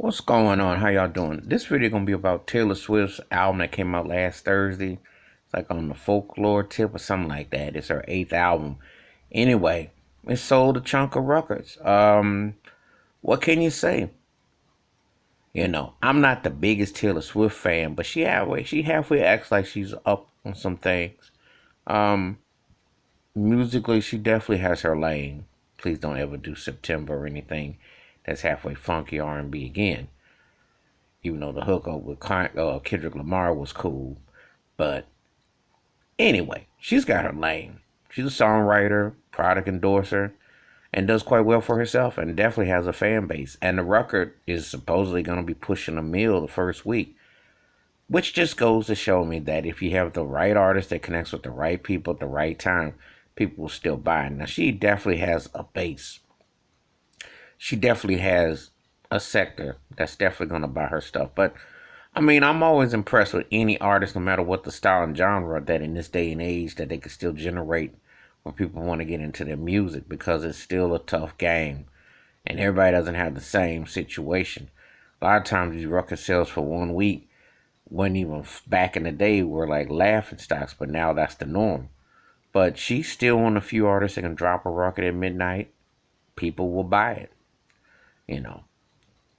What's going on? How y'all doing? This video gonna be about Taylor Swift's album that came out last Thursday. It's like on the folklore tip or something like that. It's her eighth album. Anyway, it sold a chunk of records. What can you say? I'm not the biggest Taylor Swift fan, but she halfway acts like she's up on some things. Um, Musically, she definitely has her lane. Please don't ever do September or anything that's halfway funky R&B again. Even though the hookup with Kendrick Lamar was cool. But anyway, she's got her lane. She's a songwriter, product endorser, and does quite well for herself and definitely has a fan base. And the record is supposedly going to be pushing a mill the first week, which just goes to show me that if you have the right artist that connects with the right people at the right time, people will still buy it. Now, she definitely has a base. She definitely has a sector that's definitely going to buy her stuff. But I mean, I'm always impressed with any artist, no matter what the style and genre, that in this day and age that they can still generate when people want to get into their music, because it's still a tough game and everybody doesn't have the same situation. A lot of times these record sales for 1 week wasn't even back in the day were like laughing stocks, but now that's the norm. But she's still one of the few artists that can drop a record at midnight. People will buy it, you know.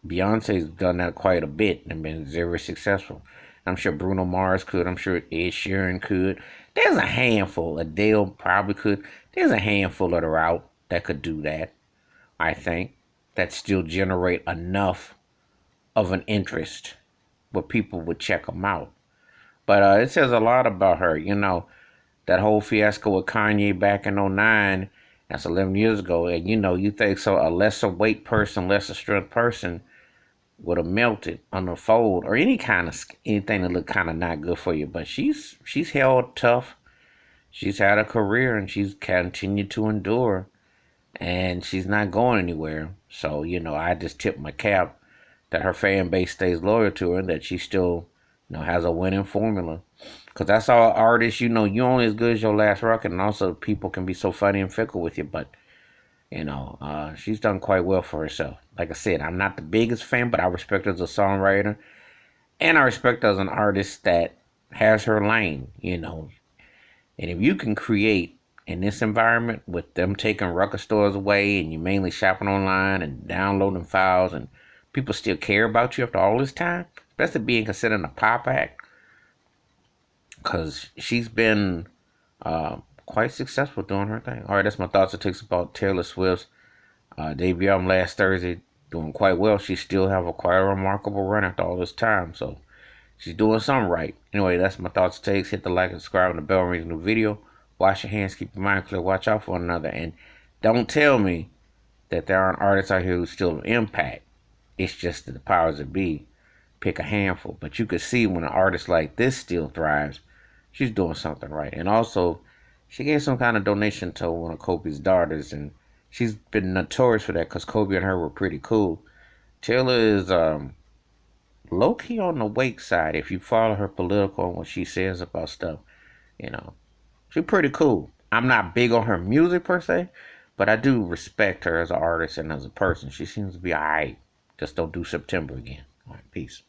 Beyonce's done that quite a bit and been very successful. I'm sure Bruno Mars could. I'm sure Ed Sheeran could. There's a handful. Adele probably could. There's a handful that are out that could do that, I think, that still generate enough of an interest where people would check them out. But it says a lot about her. That whole fiasco with Kanye back in '09, that's 11 years ago. And, you think so a lesser weight person, lesser strength person would have melted on the fold or anything that looked kind of not good for you. But she's held tough. She's had a career and she's continued to endure, and she's not going anywhere. So I just tip my cap that her fan base stays loyal to her and that she still has a winning formula. Because that's all artists, you only as good as your last record, and also people can be so funny and fickle with you. But she's done quite well for herself. Like I said, I'm not the biggest fan, but I respect her as a songwriter, and I respect her as an artist that has her lane. And if you can create in this environment with them taking record stores away, and you mainly shopping online and downloading files, and people still care about you after all this time, especially being considered a pop act, because she's been quite successful doing her thing. All right, that's my thoughts and takes about Taylor Swift's debut album last Thursday. Doing quite well. She still have a quite remarkable run after all this time. So she's doing something right. Anyway, that's my thoughts and takes. Hit the like and subscribe and the bell rings. New video. Wash your hands. Keep your mind clear. Watch out for one another. And don't tell me that there aren't artists out here who still impact. It's just that the powers that be pick a handful. But you could see when an artist like this still thrives, she's doing something right. And also, she gave some kind of donation to one of Kobe's daughters, and she's been notorious for that because Kobe and her were pretty cool. Taylor is low key on the wake side. If you follow her political and what she says about stuff, you know, she's pretty cool. I'm not big on her music per se, but I do respect her as an artist and as a person. She seems to be alright. Just don't do September again. All right, peace.